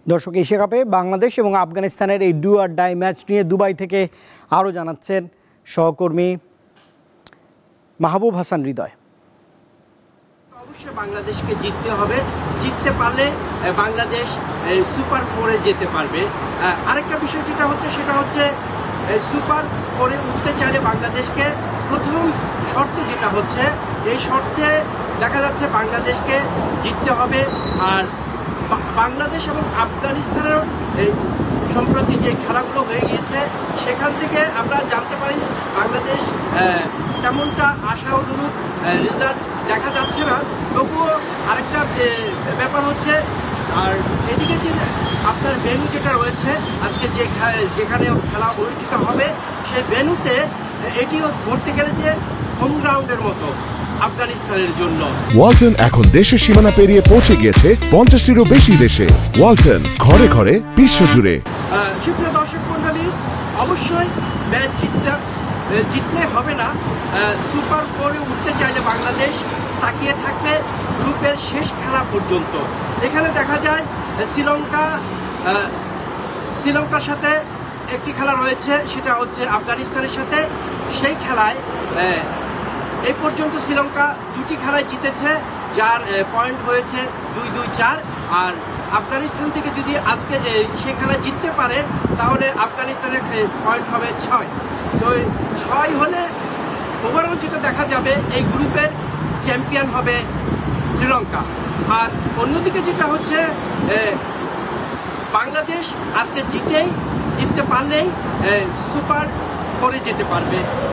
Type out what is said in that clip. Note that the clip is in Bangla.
দর্শক, এশিয়া কাপে বাংলাদেশ এবং আফগানিস্তানের এই ডু অর ডাই ম্যাচ নিয়ে দুবাই থেকে আরও জানাচ্ছেন সহকর্মী মাহবুব হাসান হৃদয়। অবশ্যই বাংলাদেশকে জিততে হবে, জিততে পারলে বাংলাদেশ সুপার ফোরে যেতে পারবে। আরেকটা বিষয় যেটা হচ্ছে সেটা হচ্ছে সুপার ফোরে উঠতে চাইলে বাংলাদেশকে প্রথম শর্ত যেটা হচ্ছে, এই শর্তে দেখা যাচ্ছে বাংলাদেশকে জিততে হবে। আর বাংলাদেশ এবং আফগানিস্তানের সম্প্রতি যে খেলাগুলো হয়ে গিয়েছে সেখান থেকে আমরা জানতে পারি বাংলাদেশ তেমনটা আশা অনুরূপ রেজাল্ট দেখা যাচ্ছে না। তবুও আরেকটা ব্যাপার হচ্ছে, আর এদিকে যে আপনার ভেন্যু যেটা রয়েছে আজকে যেখানে খেলা অনুষ্ঠিত হবে সেই ভেন্যুতে এটিও ধরতে গেলে যে হোম গ্রাউন্ডের মতো আফগানিস্তানের জন্য। ওয়ালটন এখন দেশের সীমানা পেরিয়ে পৌঁছে গিয়েছে 50টিরও বেশি দেশে। ওয়ালটন, ঘরে ঘরে বিশ্বজুড়ে। সুপ্রিয় দর্শক মন্ডলী, অবশ্যই ম্যাচ জিতলে হবে না। সুপার ফোরে উঠতে চাইলে বাংলাদেশ তাকিয়ে থাকবে গ্রুপের শেষ খেলা পর্যন্ত। এখানে দেখা যায় শ্রীলঙ্কার সাথে একটি খেলা রয়েছে, সেটা হচ্ছে আফগানিস্তানের সাথে। সেই খেলায় এই পর্যন্ত শ্রীলঙ্কা দুটি খেলায় জিতেছে, যার পয়েন্ট হয়েছে 2-2-4। আর আফগানিস্তান থেকে যদি আজকে সেই খেলায় জিততে পারে তাহলে আফগানিস্তানের পয়েন্ট হবে 6। তো 6 হলে ওভারঅল যেটা দেখা যাবে এই গ্রুপের চ্যাম্পিয়ন হবে শ্রীলঙ্কা। আর অন্যদিকে যেটা হচ্ছে বাংলাদেশ আজকে জিততে পারলেই সুপার ফোরে যেতে পারবে।